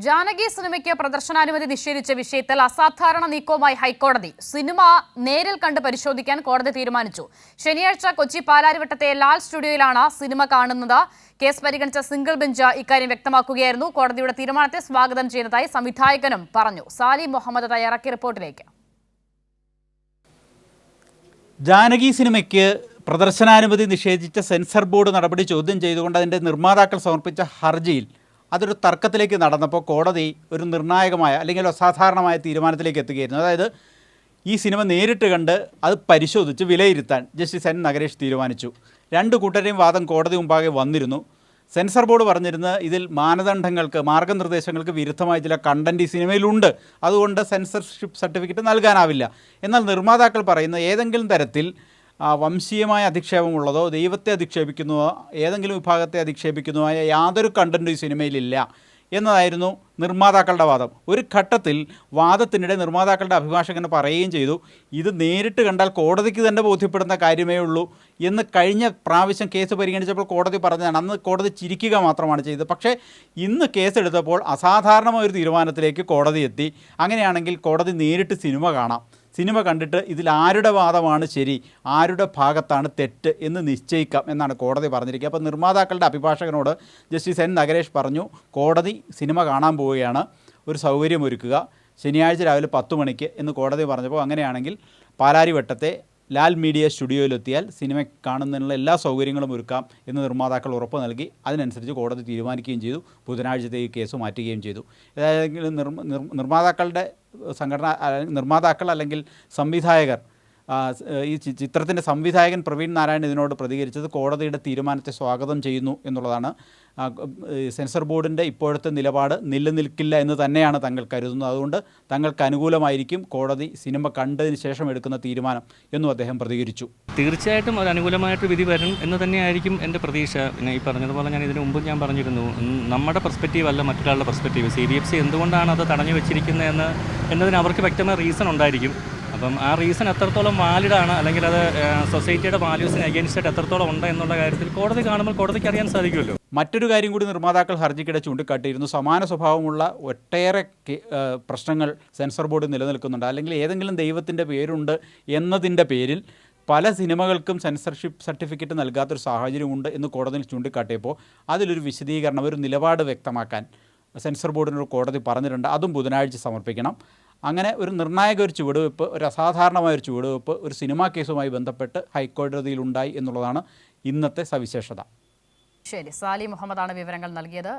ജാനകി സിനിമയ്ക്ക് പ്രദർശനാനുമതി നിഷേധിച്ച വിഷയത്തിൽ അസാധാരണ നീക്കവുമായി ഹൈക്കോടതി. സിനിമ നേരിൽ കണ്ട് പരിശോധിക്കാൻ കോടതി തീരുമാനിച്ചു. ശനിയാഴ്ച കൊച്ചി പാലാരിവട്ടത്തെ ലാൽ സ്റ്റുഡിയോയിലാണ് സിനിമ കാണുന്നത്. കേസ് പരിഗണിച്ച സിംഗിൾ ബെഞ്ച് ഇക്കാര്യം വ്യക്തമാക്കുകയായിരുന്നു. കോടതിയുടെ തീരുമാനത്തെ സ്വാഗതം ചെയ്യുന്നതായി സംവിധായകനും പറഞ്ഞു. സാലി മുഹമ്മദ് തയ്യാറാക്കിയ റിപ്പോർട്ടിലേക്ക്. ജാനകി സിനിമയ്ക്ക് പ്രദർശനാനുമതി നിഷേധിച്ച സെൻസർ ബോർഡ് നടപടി ചോദ്യം ചെയ്തുകൊണ്ട് അതിൻ്റെ നിർമ്മാതാക്കൾ സമർപ്പിച്ച ഹർജിയിൽ അതൊരു തർക്കത്തിലേക്ക് നടന്നപ്പോൾ കോടതി ഒരു നിർണായകമായ അല്ലെങ്കിൽ അസാധാരണമായ തീരുമാനത്തിലേക്ക് എത്തുകയായിരുന്നു. അതായത് ഈ സിനിമ നേരിട്ട് കണ്ട് അത് പരിശോധിച്ച് വിലയിരുത്താൻ ജസ്റ്റിസ് എൻ നഗരേഷ് തീരുമാനിച്ചു. രണ്ട് കൂട്ടരെയും വാദം കോടതി മുമ്പാകെ വന്നിരുന്നു. സെൻസർ ബോർഡ് പറഞ്ഞിരുന്നത് ഇതിൽ മാർഗനിർദ്ദേശങ്ങൾക്ക് വിരുദ്ധമായ ചില കണ്ടൻറ്റ് ഈ സിനിമയിലുണ്ട്, അതുകൊണ്ട് സെൻസർഷിപ്പ് സർട്ടിഫിക്കറ്റ് നൽകാനാവില്ല. എന്നാൽ നിർമ്മാതാക്കൾ പറയുന്ന ഏതെങ്കിലും തരത്തിൽ വംശീയമായ അധിക്ഷേപമുള്ളതോ ദൈവത്തെ അധിക്ഷേപിക്കുന്നതോ ഏതെങ്കിലും വിഭാഗത്തെ അധിക്ഷേപിക്കുന്നതുമായ യാതൊരു കണ്ടൻറ്റും ഈ സിനിമയിലില്ല എന്നതായിരുന്നു നിർമ്മാതാക്കളുടെ വാദം. ഒരു ഘട്ടത്തിൽ വാദത്തിനിടെ നിർമ്മാതാക്കളുടെ അഭിഭാഷകൻ പറയുകയും ചെയ്തു, ഇത് നേരിട്ട് കണ്ടാൽ കോടതിക്ക് തന്നെ ബോധ്യപ്പെടുന്ന കാര്യമേ ഉള്ളൂ എന്ന്. കഴിഞ്ഞ പ്രാവശ്യം കേസ് പരിഗണിച്ചപ്പോൾ കോടതി പറഞ്ഞതാണ്. അന്ന് കോടതി ചിരിക്കുക മാത്രമാണ് ചെയ്തത്. പക്ഷേ ഇന്ന് കേസെടുത്തപ്പോൾ അസാധാരണമായൊരു തീരുമാനത്തിലേക്ക് കോടതി എത്തി. അങ്ങനെയാണെങ്കിൽ കോടതി നേരിട്ട് സിനിമ കാണാം, സിനിമ കണ്ടിട്ട് ഇതിൽ ആരുടെ വാദമാണ് ശരി, ആരുടെ ഭാഗത്താണ് തെറ്റ് എന്ന് നിശ്ചയിക്കാം എന്നാണ് കോടതി പറഞ്ഞിരിക്കുക. അപ്പോൾ നിർമ്മാതാക്കളുടെ അഭിഭാഷകനോട് ജസ്റ്റിസ് എൻ നഗരേഷ് പറഞ്ഞു, കോടതി സിനിമ കാണാൻ പോവുകയാണ്, ഒരു സൗകര്യമൊരുക്കുക, ശനിയാഴ്ച രാവിലെ 10 മണിക്ക് എന്ന് കോടതി പറഞ്ഞപ്പോൾ അങ്ങനെയാണെങ്കിൽ പാലാരിവട്ടത്തെ ലാൽ മീഡിയ സ്റ്റുഡിയോയിലെത്തിയാൽ സിനിമ കാണുന്നതിനുള്ള എല്ലാ സൗകര്യങ്ങളും ഒരുക്കാം എന്ന് നിർമ്മാതാക്കൾ ഉറപ്പ് നൽകി. അതിനനുസരിച്ച് കോടതി തീരുമാനിക്കുകയും ചെയ്തു. ബുധനാഴ്ചത്തെ ഈ കേസ് മാറ്റുകയും ചെയ്തു. ഏതെങ്കിലും നിർമ്മാതാക്കളുടെ നിർമ്മാതാക്കൾ അല്ലെങ്കിൽ സംവിധായകർ, ഈ ചിത്രത്തിൻ്റെ സംവിധായകൻ പ്രവീൺ നാരായൺ ഇതിനോട് പ്രതികരിച്ചത് കോടതിയുടെ തീരുമാനത്തെ സ്വാഗതം ചെയ്യുന്നു എന്നുള്ളതാണ്. സെൻസർ ബോർഡിൻ്റെ ഇപ്പോഴത്തെ നിലപാട് നിലനിൽക്കില്ല എന്ന് തന്നെയാണ് തങ്ങൾ കരുതുന്നത്. അതുകൊണ്ട് തങ്ങൾക്ക് അനുകൂലമായിരിക്കും കോടതി സിനിമ കണ്ടതിന് ശേഷം എടുക്കുന്ന തീരുമാനം എന്നും അദ്ദേഹം പ്രതികരിച്ചു. തീർച്ചയായിട്ടും ഒരു അനുകൂലമായിട്ട് വിധി വരും എന്ന് തന്നെയായിരിക്കും എൻ്റെ പ്രതീക്ഷ. പിന്നെ ഈ പറഞ്ഞതുപോലെ ഞാൻ ഇതിനു മുമ്പ് ഞാൻ പറഞ്ഞിരുന്നു, നമ്മുടെ പെർസ്പെക്റ്റീവ് അല്ല മറ്റൊരാളുടെ പെർസ്പെക്റ്റീവ്. CBFC എന്തുകൊണ്ടാണ് അത് തടഞ്ഞു വെച്ചിരിക്കുന്നത് എന്നതിന് അവർക്ക് വ്യക്തമായ റീസൺ ഉണ്ടായിരിക്കും. അപ്പം ആ റീസൺ എത്രത്തോളം വാലിഡാണ് അല്ലെങ്കിൽ അത് സൊസൈറ്റിയുടെ വാല്യൂസിന് അഗെയിൻസ്റ്റ് എത്രത്തോളം ഉണ്ട് എന്നുള്ള കാര്യത്തിൽ കോടതി കാണുമ്പോൾ കോടതിക്ക് അറിയാൻ സാധിക്കുമല്ലോ. മറ്റൊരു കാര്യം കൂടി നിർമ്മാതാക്കൾ ഹർജിക്കിടെ ചൂണ്ടിക്കാട്ടിയിരുന്നു. സമാന സ്വഭാവമുള്ള ഒട്ടേറെ പ്രശ്നങ്ങൾ സെൻസർ ബോർഡ് നിലനിൽക്കുന്നുണ്ട്. അല്ലെങ്കിൽ ഏതെങ്കിലും ദൈവത്തിൻ്റെ പേരുണ്ട് എന്നതിൻ്റെ പേരിൽ പല സിനിമകൾക്കും സെൻസർഷിപ്പ് സർട്ടിഫിക്കറ്റ് നൽകാത്തൊരു സാഹചര്യമുണ്ട് എന്ന് കോടതിയിൽ ചൂണ്ടിക്കാട്ടിയപ്പോൾ അതിലൊരു വിശദീകരണം, ഒരു നിലപാട് വ്യക്തമാക്കാൻ സെൻസർ ബോർഡിനോട് കോടതി പറഞ്ഞിട്ടുണ്ട്. അതും ബുധനാഴ്ച സമർപ്പിക്കണം. അങ്ങനെ ഒരു നിർണായക ഒരു ചുവടുവെപ്പ്, ഒരു അസാധാരണമായൊരു ചുവടുവെപ്പ് ഒരു സിനിമാ കേസുമായി ബന്ധപ്പെട്ട് ഹൈക്കോടതിയിലുണ്ടായി എന്നുള്ളതാണ് ഇന്നത്തെ സവിശേഷത. ശരി, സാലി മുഹമ്മദാണ് വിവരങ്ങൾ നൽകിയത്.